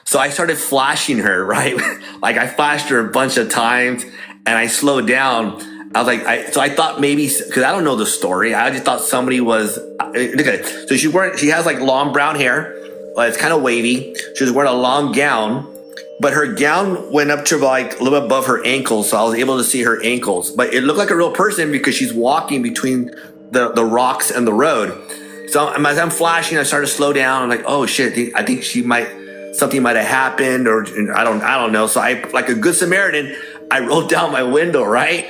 So I started flashing her, right? Like I flashed her a bunch of times and I slowed down. I was like, so I thought maybe, cause I don't know the story. I just thought somebody was, look at it. So she has like long brown hair. It's kind of wavy. She was wearing a long gown, but her gown went up to like a little bit above her ankles. So I was able to see her ankles, but it looked like a real person because she's walking between the rocks and the road. So as I'm flashing, I started to slow down. I'm like, oh shit, I think something might have happened, or I don't know. So I, like a good Samaritan, I rolled down my window, right?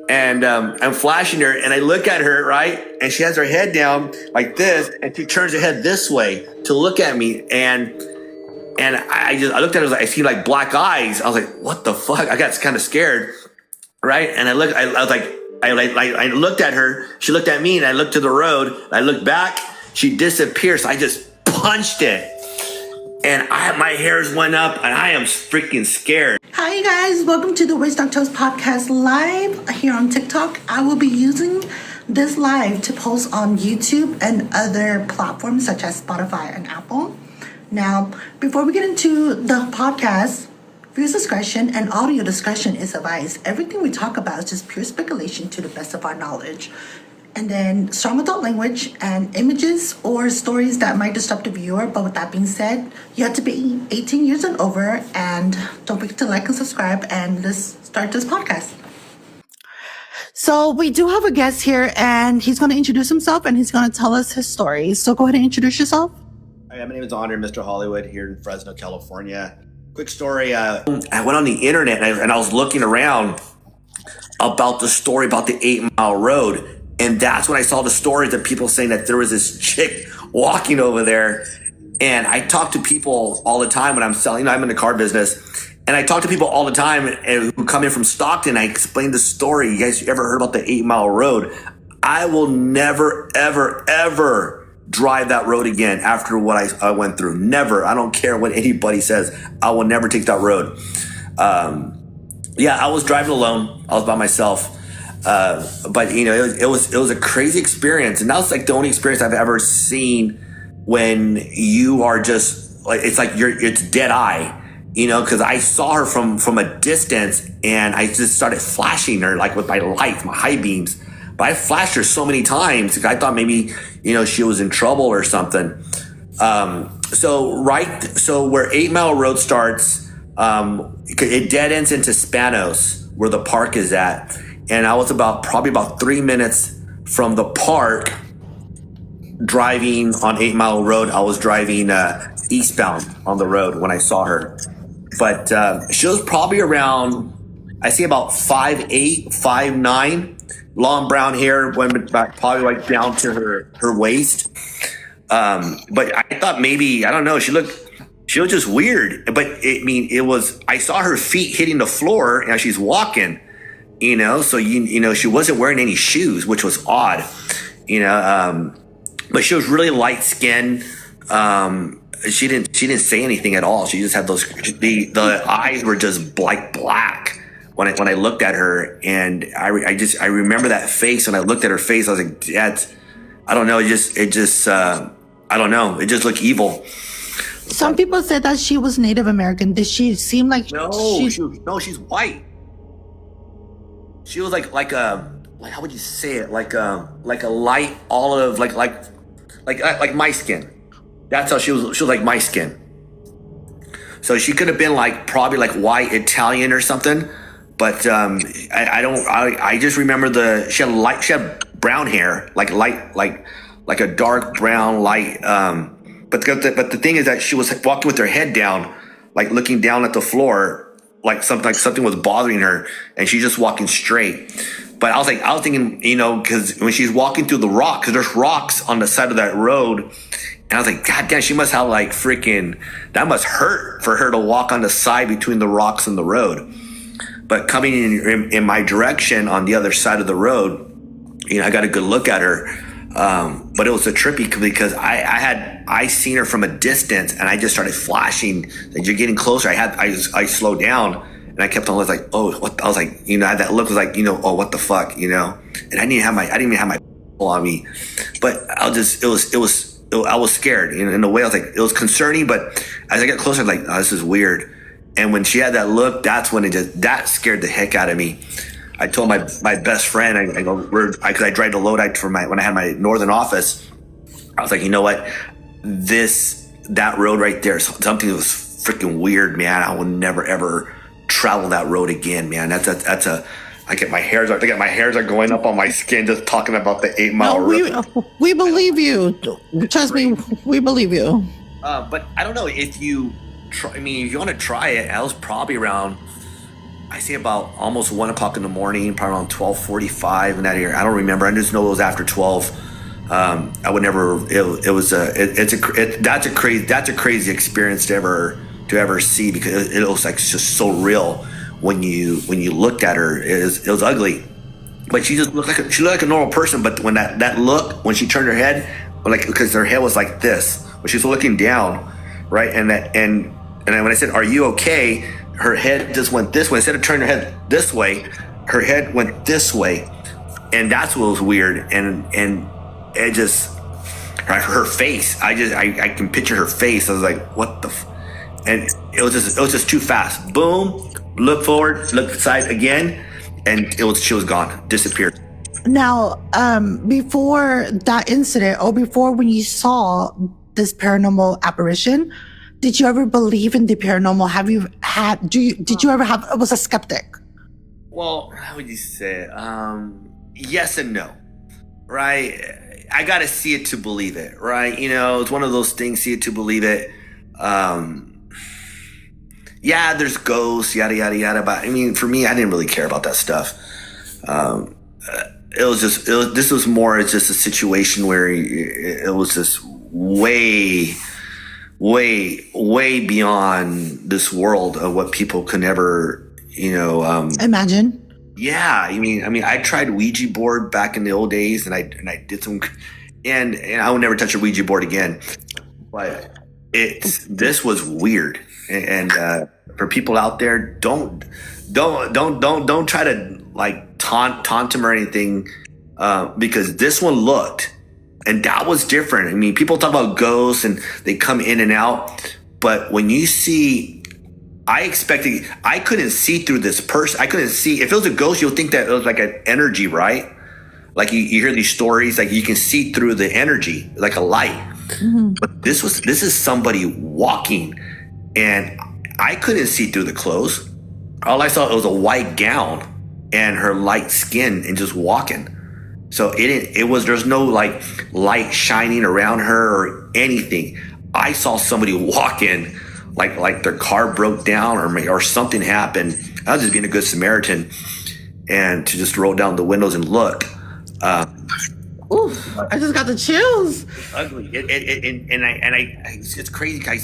And I'm flashing her, and I look at her, right? And she has her head down like this, and she turns her head this way to look at me. And I looked at her, I see like black eyes. I was like, what the fuck? I got kind of scared, right? And I looked at her, she looked at me, and I looked to the road, I looked back, she disappeared. So I just punched it. And my hairs went up, and I am freaking scared. Hi, you guys. Welcome to the Witch Doctors Podcast Live here on TikTok. I will be using this live to post on YouTube and other platforms such as Spotify and Apple. Now, before we get into the podcast, viewer discretion and audio discretion is advised. Everything we talk about is just pure speculation to the best of our knowledge. And then strong adult language and images or stories that might disrupt the viewer. But with that being said, you have to be 18 years and over. And don't forget to like and subscribe. And let's start this podcast. So we do have a guest here, and he's going to introduce himself, and he's going to tell us his story. So go ahead and introduce yourself. Hi, my name is Honor, Mr. Hollywood, here in Fresno, California. Quick story. I went on the internet and I was looking around about the story about the 8 Mile Road. And that's when I saw the stories of people saying that there was this chick walking over there. And I talk to people all the time when I'm selling, I'm in the car business. And I talk to people all the time who come in from Stockton. I explain the story. You guys ever heard about the 8 Mile Road? I will never, ever, ever drive that road again after what I went through. Never. I don't care what anybody says. I will never take that road. I was driving alone. I was by myself. But you know, it was a crazy experience, and that was like the only experience I've ever seen when you are just like, it's dead eye, you know, because I saw her from a distance, and I just started flashing her like with my lights, my high beams. But I flashed her so many times because I thought maybe, you know, she was in trouble or something. So where 8 Mile Road starts, it dead ends into Spanos, where the park is at. And I was probably about 3 minutes from the park driving on 8 Mile Road. I was driving eastbound on the road when I saw her. But she was probably around, I see about 5'8", 5'9", long brown hair, went back probably like down to her waist. But I thought maybe, I don't know, she was just weird. But I saw her feet hitting the floor as she's walking. You know, so you know, she wasn't wearing any shoes, which was odd, you know, but she was really light skinned. She didn't say anything at all. She just had the eyes were just like black when I looked at her. And I remember that face. When I looked at her face, I was like, I don't know. I don't know. It just looked evil. Some people said that she was Native American. Did she seem like she's white. She was like how would you say it? Like a light olive, like my skin. That's how she was. She was like my skin. So she could have been probably white Italian or something. But I just remember she had brown hair, like a dark brown light. But the thing is that she was walking with her head down, like looking down at the floor. Like something was bothering her, and she's just walking straight. But I was thinking, you know, because when she's walking through the rock, because there's rocks on the side of that road, and I was like, God damn, she must have that must hurt for her to walk on the side between the rocks and the road. But coming in my direction on the other side of the road, you know, I got a good look at her. But it was a trippy because I seen her from a distance, and I just started flashing. Like, you're getting closer. I slowed down, and I kept on. I was like, oh, what? I was like, you know, I had that look was like, you know, oh, what the fuck, you know. And I didn't even have my on me, but it was I was scared in a way. I was like, it was concerning, but as I got closer, I'm like, oh, this is weird. And when she had that look, that's when that scared the heck out of me. I told my best friend, I go, because I tried to load out when I had my northern office. I was like, you know what, that road right there, something was freaking weird, man. I will never ever travel that road again, man. I get my hairs are going up on my skin just talking about the 8 Mile road. We believe you. Trust me, we believe you. But I don't know if you try. I mean, if you want to try it, I was probably around, I say about almost 1 o'clock in the morning, probably around 12:45 in that area. I don't remember. I just know it was after 12. I would never. That's a crazy experience to ever see, because it was like just so real. When you looked at her, it was ugly, but she just looked like a normal person. But when that look, when she turned her head, like, because her head was like this, when she was looking down, right, and when I said, "Are you okay?" her head just went this way. Instead of turning her head this way, her head went this way, and that's what was weird. And it just, her face, I can picture her face. I was like, what the and it was just too fast. Boom. Look forward, look aside again, and she was gone, disappeared. Now, before that incident, or before when you saw this paranormal apparition, did you ever believe in the paranormal? Did you ever was a skeptic? Well, how would you say it? Yes and no, right? I gotta see it to believe it, right? It's one of those things, see it to believe it. Yeah, there's ghosts, yada, yada, yada. But I mean, for me, I didn't really care about that stuff. This was more just a situation where it was just way, way, way beyond this world of what people could never, imagine. Yeah. I mean, I tried Ouija board back in the old days, and I did some, and I will never touch a Ouija board again. But this was weird. And for people out there, don't try to like taunt him or anything, because this one looked, and that was different. I mean, people talk about ghosts and they come in and out, but when you see, I couldn't see through this person. I couldn't see. If it was a ghost, you'll think that it was like an energy, right? Like you hear these stories, like you can see through the energy, like a light. Mm-hmm. But this is somebody walking. And I couldn't see through the clothes. All I saw was a white gown and her light skin and just walking. So there's no like light shining around her or anything. I saw somebody walking like their car broke down or something happened. I was just being a good Samaritan, and to just roll down the windows and look. Oof, I just got the chills. It's ugly. It's crazy. I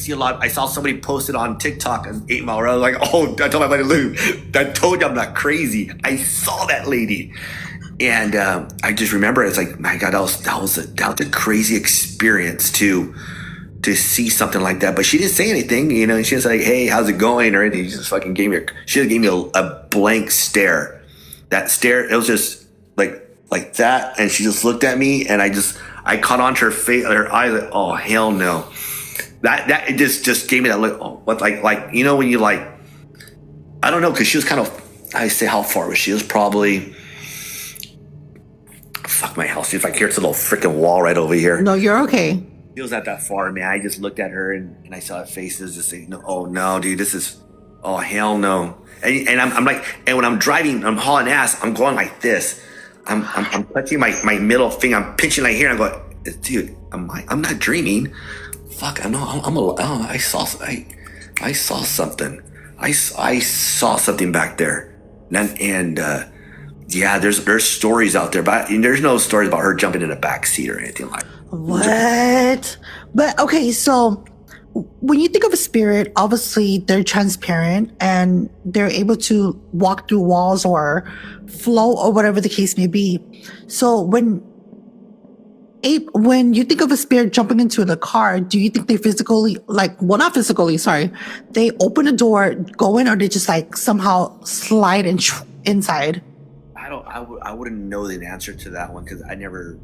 saw somebody posted on TikTok an 8 Mile road. Like, oh, I told my buddy Lou, I told you I'm not crazy. I saw that lady. And I just remember, it's like, my God, that was a crazy experience to see something like that. But she didn't say anything, She didn't say, hey, how's it going or anything. She just fucking gave me a blank stare. That stare, it was just like that, and she just looked at me, and I caught onto her face, her eyes, like, oh hell no. That it just gave me that look. Oh, what, like when you like, I don't know, because she was kind of, I say, how far was she? It was probably, fuck my house. See if I hear, it's a little freaking wall right over here. No, you're okay. It was not that far, man. I just looked at her and I saw her face. It was just like, no, oh no, dude, this is, oh hell no. And I'm like, and when I'm driving, I'm hauling ass, I'm going like this. I'm touching my middle finger. I'm pinching right here. And I'm going, dude, I'm not dreaming. Fuck, I saw something. I saw something back there. And yeah, there's stories out there, but there's no stories about her jumping in a back seat or anything like that. What? But okay, so when you think of a spirit, obviously they're transparent and they're able to walk through walls or float or whatever the case may be. So when you think of a spirit jumping into the car, do you think they physically, not physically, sorry, they open a door, go in, or they just like somehow slide inside? I wouldn't know the answer to that one, because I don't,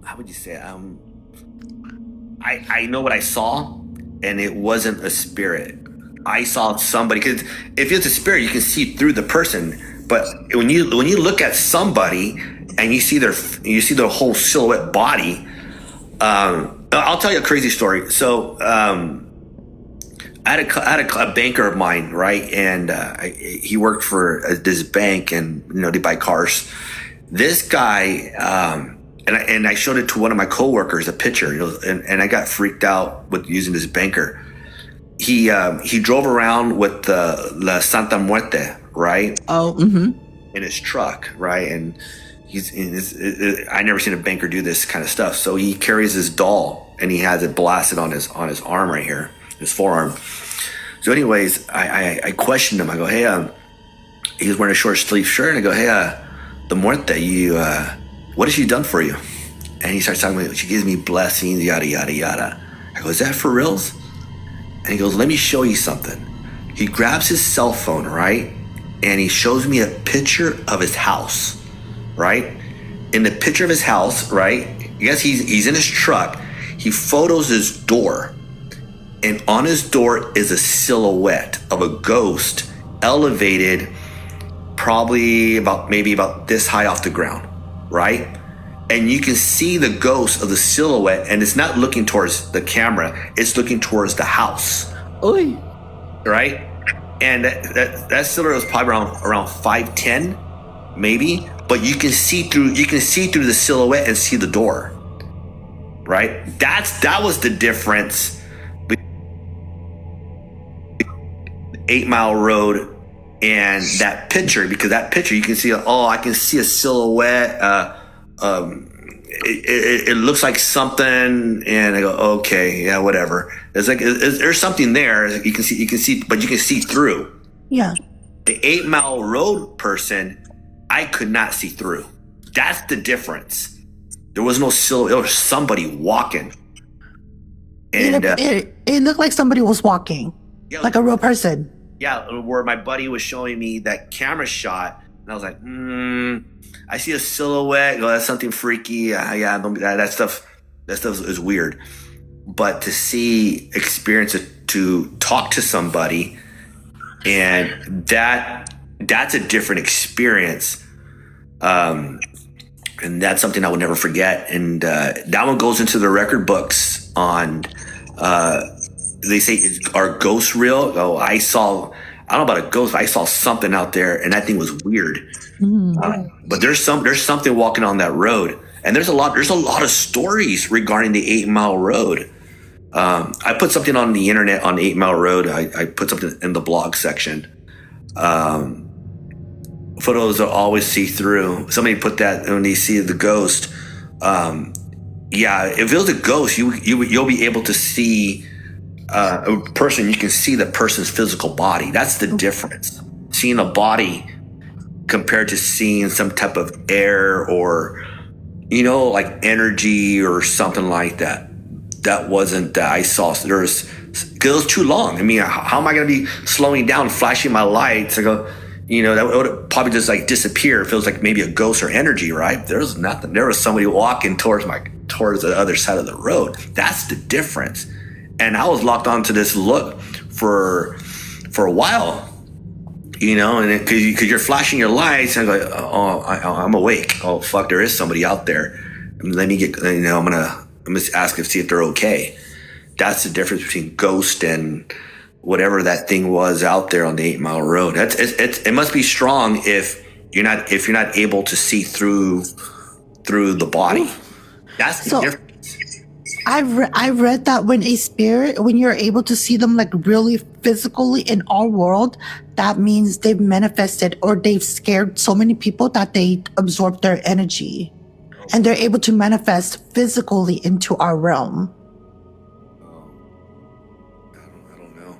how would you say it? I know what I saw, and it wasn't a spirit. I saw somebody, because if it's a spirit, you can see through the person. But when you look at somebody and you see their whole silhouette body, I'll tell you a crazy story. So I had a banker of mine, right, and he worked for this bank, and they buy cars. This guy, and I showed it to one of my coworkers, a picture, and I got freaked out with using this banker. He drove around with the La Santa Muerte, right? Oh, in his truck, right? And I never seen a banker do this kind of stuff. So he carries his doll, and he has it blasted on his arm right here, his forearm. So, anyways, I questioned him. I go, hey, he was wearing a short sleeve shirt, and I go, hey, the Muerte, what has she done for you? And he starts talking about, she gives me blessings, yada yada yada. I go, is that for reals? And he goes, let me show you something. He grabs his cell phone, right? And he shows me a picture of his house, right? In the picture of his house, right? Yes, he's in his truck. He photos his door. And on his door is a silhouette of a ghost elevated probably about this high off the ground, right? And you can see the ghost of the silhouette, and it's not looking towards the camera. It's looking towards the house. Oy. Right? And that silhouette was probably around 5'10", maybe. But you can see through the silhouette and see the door. Right? That was the difference between 8 Mile Road and that picture, because that picture you can see, I can see a silhouette. It looks like something, and I go, okay, yeah, whatever. It's like there's something there. You can see, but you can see through. Yeah. The 8 Mile Road person, I could not see through. That's the difference. There was no silhouette. There was somebody walking, and it looked like somebody was walking, like a real person. Yeah, where my buddy was showing me that camera shot, and I was like, I see a silhouette. Oh, that's something freaky. That stuff is weird. But to experience it, to talk to somebody, and that's a different experience. And that's something I would never forget. And that one goes into the record books on. They say, are ghosts real? Oh, I don't know about a ghost, but I saw something out there, and that thing was weird. But there's something walking on that road, and there's a lot of stories regarding the 8 Mile Road. I put something on the internet on the 8 Mile Road. I put something in the blog section. Photos are always see through. Somebody put that when they see the ghost. If it was a ghost, you'll be able to see a person. You can see the person's physical body. That's the difference. Seeing a body compared to seeing some type of air or, like energy or something like that. That wasn't that I saw. Because it was too long. I mean, how am I going to be slowing down, flashing my lights? I go, that would probably just like disappear. It feels like maybe a ghost or energy, right? There was nothing. There was somebody walking towards the other side of the road. That's the difference. And I was locked onto this look for a while, and because you're flashing your lights, and I'm like, I'm awake. Oh fuck, there is somebody out there. Let me get, I'm gonna ask and see if they're okay. That's the difference between ghost and whatever that thing was out there on the 8 Mile Road. It must be strong if you're not able to see through the body. That's the difference. I read that when you're able to see them like really physically in our world, that means they've manifested or they've scared so many people that they absorb their energy, and they're able to manifest physically into our realm. I don't know.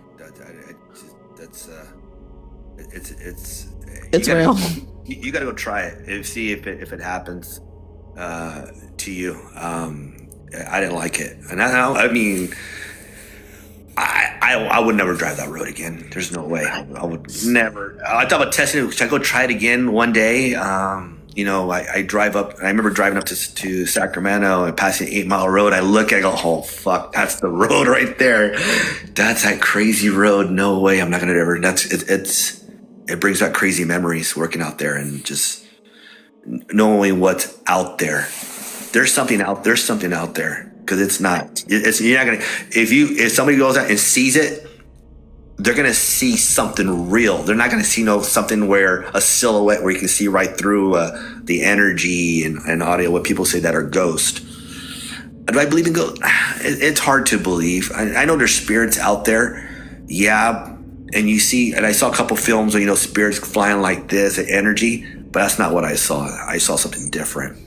It's real. You got to go try it and see if it happens to you. I didn't like it, and I mean, I would never drive that road again. There's no way. I would never. I thought about testing it. Should I go try it again one day? I drive up. I remember driving up to Sacramento and passing 8 Mile Road. I look, I go, oh fuck, that's the road right there. That's that crazy road. No way, I'm not gonna ever. It brings back crazy memories working out there and just knowing what's out there. There's something out there because it's not. You're not gonna if somebody goes out and sees it. They're going to see something real. They're not going to see something where a silhouette where you can see right through the energy and audio, what people say that are ghosts. Do I believe in ghosts? It's hard to believe. I know there's spirits out there. Yeah. And I saw a couple films where, spirits flying like this, energy, but that's not what I saw. I saw something different.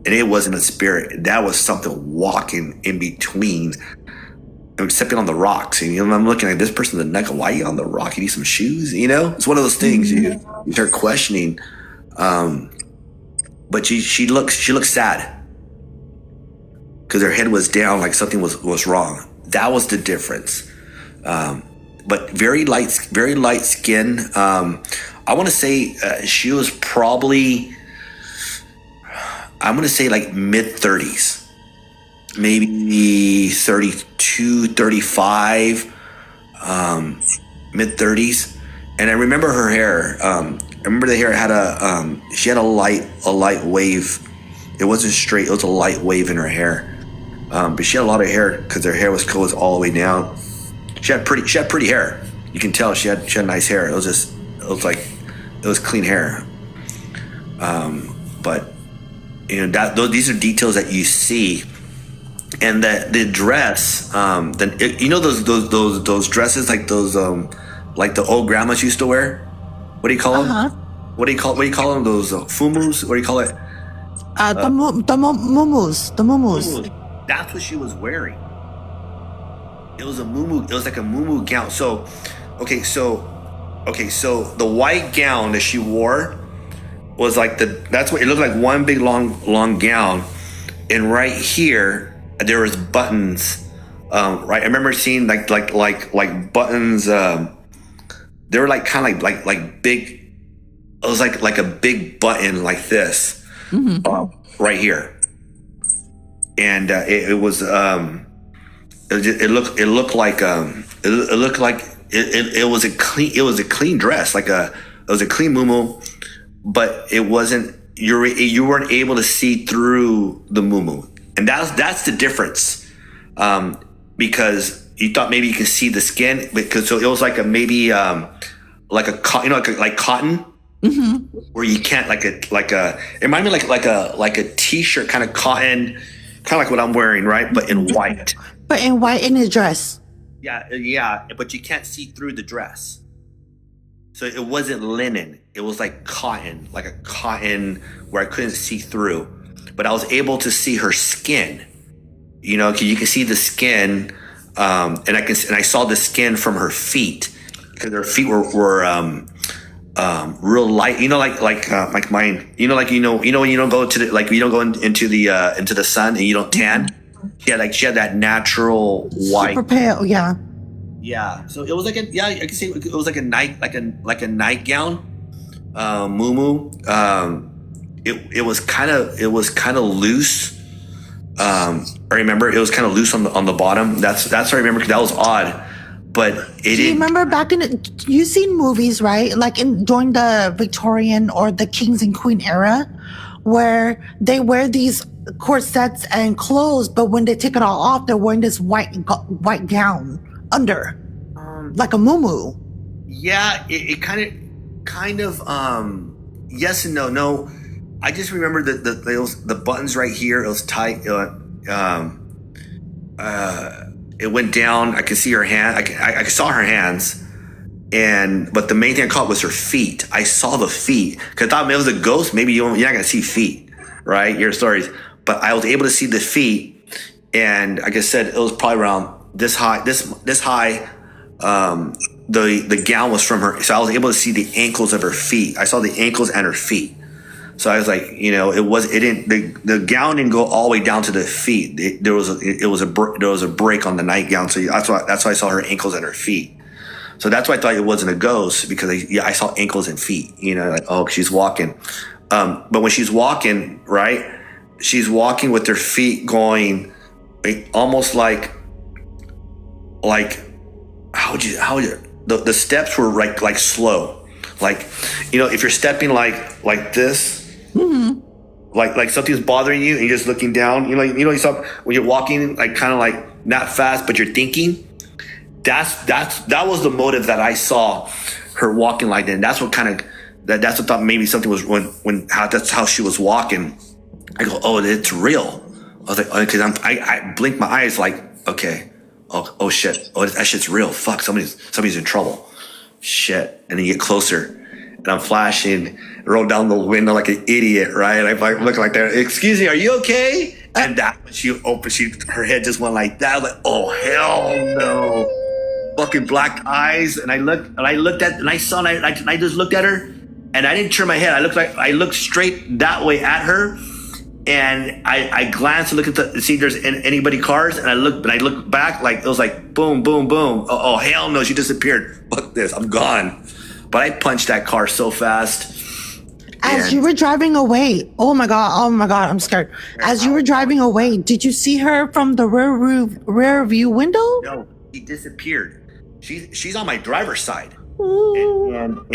And it wasn't a spirit. That was something walking in between, stepping on the rocks. And I'm looking at this person in the neck. Why are you on the rock? You need some shoes? It's one of those things you start questioning. But she looks sad because her head was down, like something was wrong. That was the difference. But very light skin. I want to say she was probably, I'm going to say like mid-30s. Maybe 32, 35, mid-30s. And I remember her hair. I remember the hair had she had a light wave. It wasn't straight. It was a light wave in her hair. But she had a lot of hair because her hair was all the way down. She had pretty hair. You can tell she had nice hair. It was clean hair. But these are details that you see. And the dress, those dresses like those like the old grandmas used to wear. What do you call them? What do you call them? Those fumus? What do you call it? The muumuus. That's what she was wearing. It was a muumuu. It was like a muumuu gown. So the white gown that she wore was like that's what it looked like, one big long gown, and right here there was buttons. Right, I remember seeing like buttons. They were like kind of like big. It was like a big button like this, right here, and it looked like it was a clean dress, it was a clean muumuu, but it wasn't. You weren't able to see through the muumuu. And that's the difference, because you thought maybe you could see the skin, because so it was like a maybe like a cotton, where you can't it reminded me like a t-shirt kind of cotton, kind of like what I'm wearing, right? But in white. But in white in his dress. Yeah, but you can't see through the dress. So it wasn't linen. It was like cotton, like a cotton where I couldn't see through. But I was able to see her skin, you can see the skin, and I saw the skin from her feet, because her feet were real light, like mine, when you don't go to you don't go into the sun and you don't tan. She had that natural white, super pale, yeah. So it was I can say it was like a nightgown, muumuu. It was kind of loose. I remember it was kind of loose on the bottom. That's what I remember, because that was odd. But Do you remember back you've seen movies, right? Like during the Victorian or the Kings and Queen era, where they wear these corsets and clothes, but when they take it all off, they're wearing this white gown under, like a muumuu. Yeah, it kind of yes and no. No, I just remember the buttons right here. It was tight. It went down. I could see her hand. I saw her hands, but the main thing I caught was her feet. I saw the feet, because I thought maybe it was a ghost. Maybe you're not gonna see feet, right? Your stories, but I was able to see the feet, and like I said, it was probably around this high. This high. The gown was from her, so I was able to see the ankles of her feet. I saw the ankles and her feet. So I was like, the gown didn't go all the way down to the feet. There was a break on the nightgown. So that's why I saw her ankles and her feet. So that's why I thought it wasn't a ghost, because I saw ankles and feet, she's walking. But when she's walking, right, she's walking with her feet going almost like how would you the steps were like slow, like, you know, if you're stepping like this, like something's bothering you and you're just looking down, you saw when you're walking, like kind of like not fast, but you're thinking. That was the motive that I saw her walking like that. And that's what kind of that's what thought maybe something was that's how she was walking. I go, oh, it's real. I was like, because I blinked my eyes like, okay, oh shit, oh, that shit's real. Fuck, somebody's in trouble. Shit. And then you get closer, and I'm flashing, roll down the window like an idiot, right? And I'm like looking like that. Excuse me, are you okay? And that when she opened, her head just went like that. I was like, oh hell no. Fucking black eyes, and I just looked at her, and I didn't turn my head. I looked straight that way at her, and I glanced to look at to see if there's anybody cars, and I looked back, like it was like boom, boom, boom. Oh hell no, she disappeared. Fuck this, I'm gone. But I punched that car so fast. As you were driving away, oh my god, I'm scared. As you were driving away, did you see her from the rear view window? No, she disappeared. She's on my driver's side, and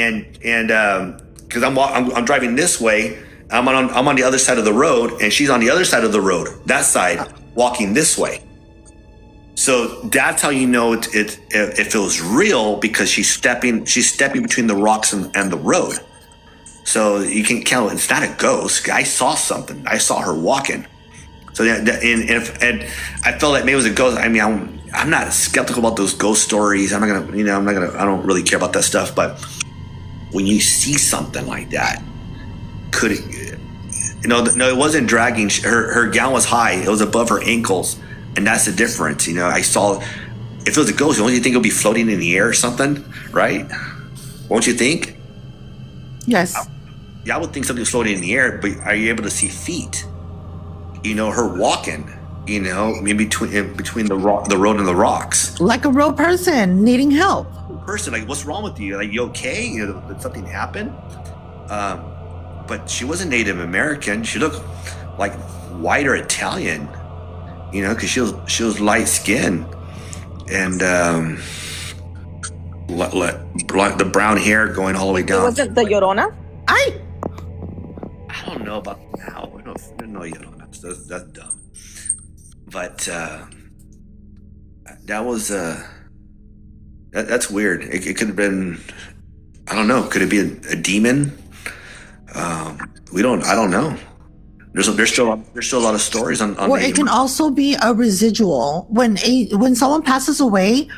because I'm driving this way, I'm on the other side of the road, and she's on the other side of the road, that side, walking this way. So that's how you know if it was real, because she's stepping between the rocks and the road. So you can count. It's not a ghost. I saw something. I saw her walking. So and I felt like maybe it was a ghost. I mean, I'm not skeptical about those ghost stories. I don't really care about that stuff. But when you see something like that, no, it wasn't dragging. Her gown was high. It was above her ankles, and that's the difference. I saw. If it was a ghost, don't you think it would be floating in the air or something, right? Won't you think? Yes. I would think something's floating in the air, but are you able to see feet? Her walking, in between the road and the rocks. Like a real person needing help. Person, like, what's wrong with you? Like, you okay? Did something happen? But she wasn't Native American. She looked like white or Italian, because she was light skinned, and the brown hair going all the way down. Was it the Llorona? I don't know about how. I don't know Llorona. That's dumb. But that was that's weird. It could have been, I don't know. Could it be a demon? I don't know. There's still a lot of stories on. Or it can also be a residual. When someone passes away,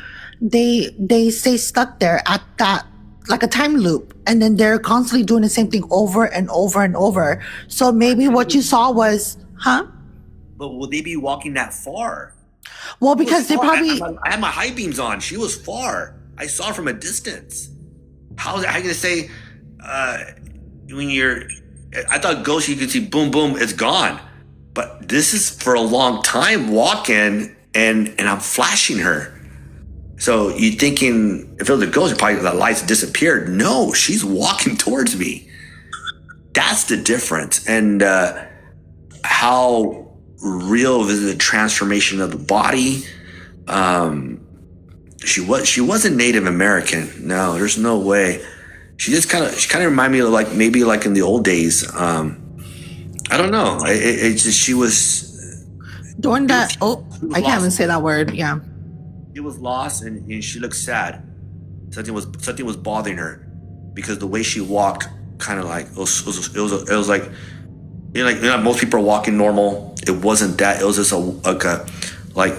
they stay stuck there at that, like a time loop, and then they're constantly doing the same thing over and over and over. So maybe what you saw was, But will they be walking that far? Well, because they probably. I had my high beams on. She was far. I saw her from a distance. How am I going to say? When I thought ghosts, you could see boom, boom, it's gone. But this is for a long time walking, and I'm flashing her. So you thinking if it was a ghost, probably the lights disappeared. No, she's walking towards me. That's the difference. And how real is the transformation of the body? She wasn't Native American. No, there's no way. She kind of reminded me of maybe in the old days. I don't know. She was doing that. I can't even say that word. Yeah. She was lost, and she looked sad. Something was bothering her, because the way she walked, kind of like it was like, most people are walking normal. It wasn't that. It was just like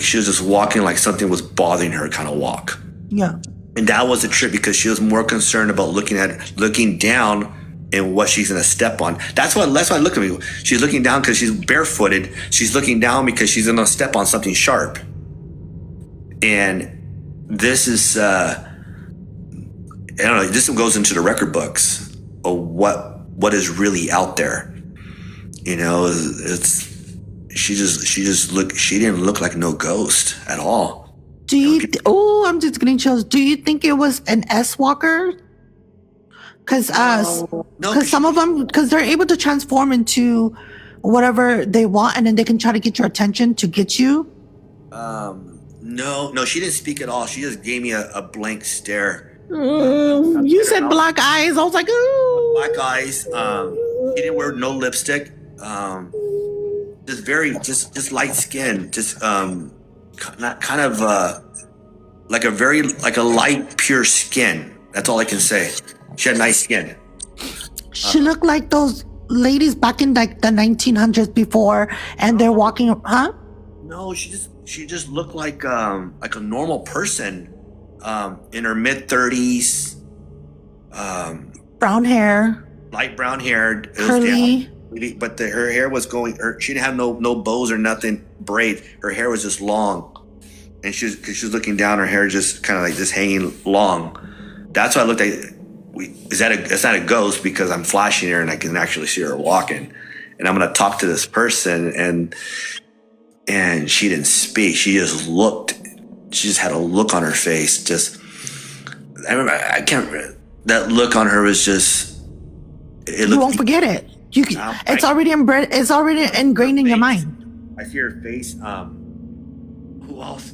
she was just walking like something was bothering her kind of walk. Yeah. And that was a trip, because she was more concerned about looking down and what she's gonna step on. That's why I look at me. She's looking down because she's barefooted. She's looking down because she's gonna step on something sharp. And this is, I don't know, this goes into the record books of what is really out there. She didn't look like no ghost at all. I'm just getting chills. Do you think it was an S walker? Because No, some of them, because they're able to transform into whatever they want, and then they can try to get your attention to get you. no, she didn't speak at all. She just gave me a blank stare. You said black eyes. I was like, ooh. Black eyes. She didn't wear no lipstick. Just very, just light skin. Just not kind of like a light pure skin. That's all I can say. She had nice skin. She looked like those ladies back in like the 1900s before, and they're walking, huh? No, she just looked like a normal person, in her mid 30s. Brown hair, Light brown hair, curly. But her hair was going. She didn't have no bows or nothing braid. Her hair was just long, and she was looking down. Her hair just kind of like just hanging long. That's why I looked at. It's not a ghost because I'm flashing her and I can actually see her walking, and I'm gonna talk to this person and she didn't speak. She just looked. She just had a look on her face. I remember. I can't. That look on her was just. You won't forget it. It's already inbred. It's already ingrained in your mind. I see her face. Who else?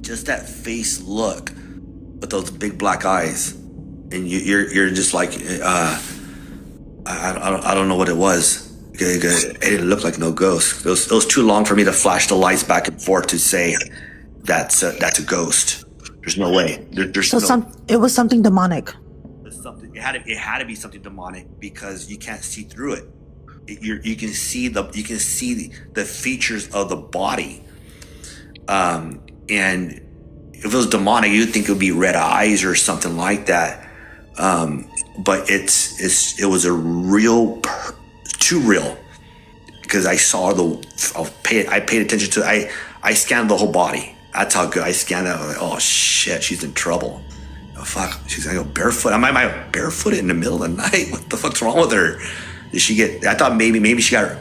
Just that face look with those big black eyes, and you're just like, I don't know what it was. It didn't look like no ghost. It was too long for me to flash the lights back and forth to say that's a ghost. There's no way. It was something demonic. It had to be something demonic because you can't see through it. You can see the features of the body, and if it was demonic, you'd think it would be red eyes or something like that. But it was a real, too real, because I saw I paid attention to it. I scanned the whole body. That's how good I scanned that. I was like, oh shit, she's in trouble. Oh fuck, she's gonna go barefoot. Am I barefooted in the middle of the night? What the fuck's wrong with her? Did she get? I thought maybe she got her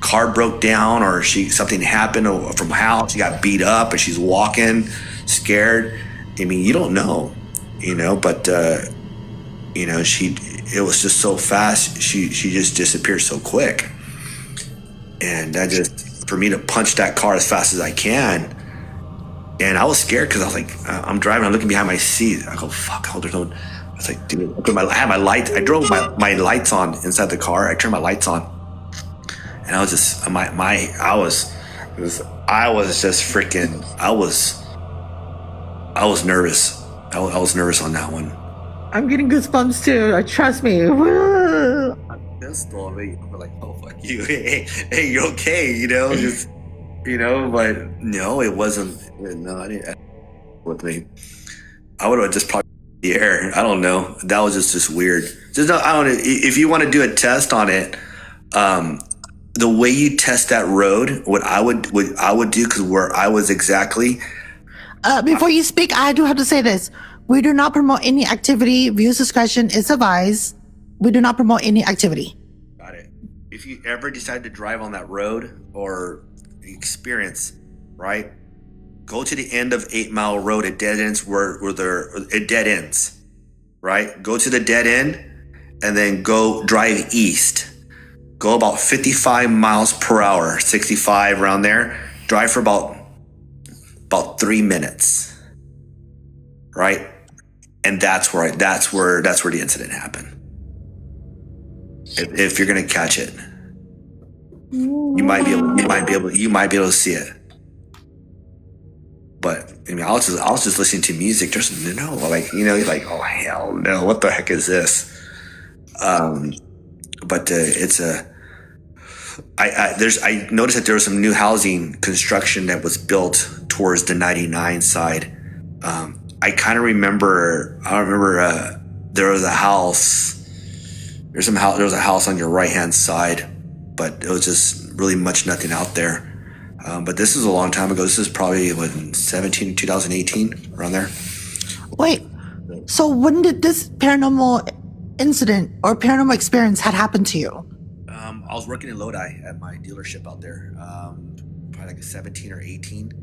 car broke down or something happened from house. She got beat up and she's walking scared. I mean, you don't know, but it was just so fast. She just disappeared so quick, and for me to punch that car as fast as I can. And I was scared because I was like, I'm driving, I'm looking behind my seat. I go, fuck, there's no. I was like, dude, I had my lights. I drove my lights on inside the car. I turned my lights on, and I was just I was just freaking. I was nervous. I was nervous on that one. I'm getting goosebumps too. Trust me. Pistol. I'm like, oh fuck you. Hey, you're okay. Just. But no, it wasn't. No, I didn't. With me, I would have just probably the air. I don't know. That was just weird. I don't know. If you want to do a test on it, the way you test that road, what I would do, because where I was exactly. Before you speak, I do have to say this: we do not promote any activity. Views discretion is advised. We do not promote any activity. Got it. If you ever decide to drive on that road or experience, right, go to the end of 8 Mile Road. It dead ends it dead ends, right? Go to the dead end and then go drive east. Go about 55 miles per hour, 65 around there. Drive for about 3 minutes, right? And that's where the incident happened. If you're gonna catch it. You might be able to see it, but I mean, I was just listening to music. There's you're like, oh hell no, what the heck is this? But I noticed that there was some new housing construction that was built towards the 99 side. I kind of remember. There was a house. There was a house on your right hand side. But it was just really nothing out there. But this is a long time ago. This is probably 2018, around there. Wait, so when did this paranormal incident or paranormal experience had happened to you? I was working in Lodi at my dealership out there, probably like 17 or 18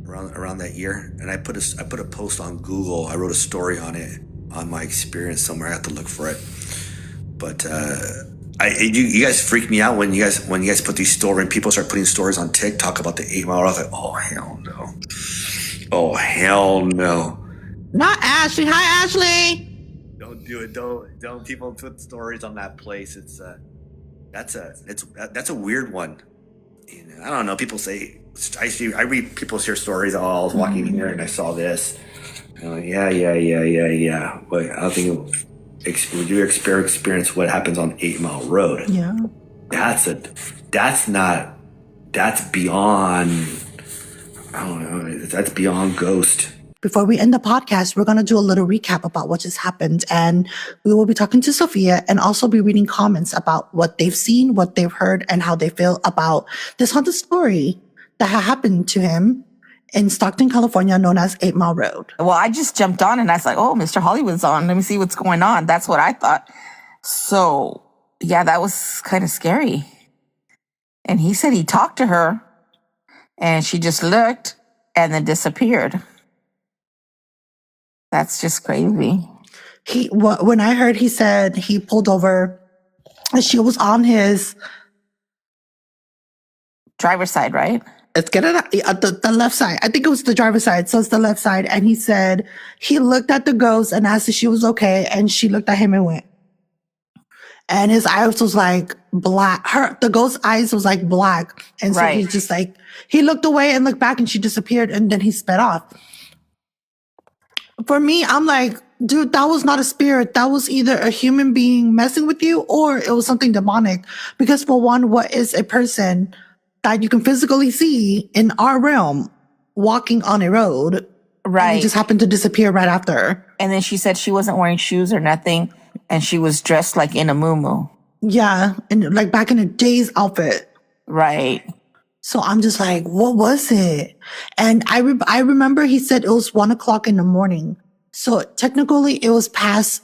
around that year, and I put a post on Google. I wrote a story on it, on my experience somewhere. I have to look for it. But you guys freak me out when you guys put these stories, when people start putting stories on TikTok about the 8 Mile. I was like, oh hell no, oh hell no. Not Ashley. Hi, Ashley. Don't do it. Don't people put stories on that place. That's a weird one. You know, I don't know. People say I read people share stories. Oh, I was walking here and I saw this. I'm like, yeah. But I don't think would you experience what happens on 8 Mile Road? Yeah. That's beyond. I don't know. That's beyond ghost. Before we end the podcast, we're going to do a little recap about what just happened. And we will be talking to Sophia and also be reading comments about what they've seen, what they've heard, and how they feel about this haunted story that happened to him in Stockton, California, known as 8 Mile Road. Well, I just jumped on and I was like, oh, Mr. Hollywood's on. Let me see what's going on. That's what I thought. So, yeah, that was kind of scary. And he said he talked to her and she just looked and then disappeared. That's just crazy. When I heard he said he pulled over, and she was on his driver's side, right? Let's get it at the left side. I think it was the driver's side, so it's the left side. And he said he looked at the ghost and asked if she was okay, and she looked at him and went. And his eyes was like black. The ghost's eyes was like black, and so he's just like he looked away and looked back, and she disappeared, and then he sped off. For me, I'm like, dude, that was not a spirit. That was either a human being messing with you or it was something demonic. Because for one, what is a person that you can physically see in our realm walking on a road? Right. And he just happened to disappear right after. And then she said she wasn't wearing shoes or nothing. And she was dressed like in a muumuu. Yeah. And like back in a day's outfit. Right. So I'm just like, what was it? And I remember he said it was 1:00 in the morning. So technically it was past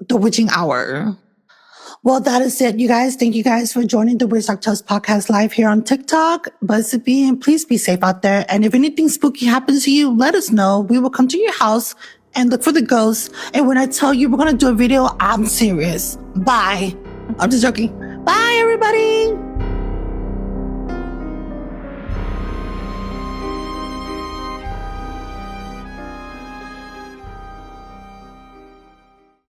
the witching hour. Well, that is it, you guys. Thank you guys for joining the Witch Doctors podcast live here on TikTok. Buzzbee, and please be safe out there. And if anything spooky happens to you, let us know. We will come to your house and look for the ghosts. And when I tell you we're going to do a video, I'm serious. Bye. I'm just joking. Bye, everybody.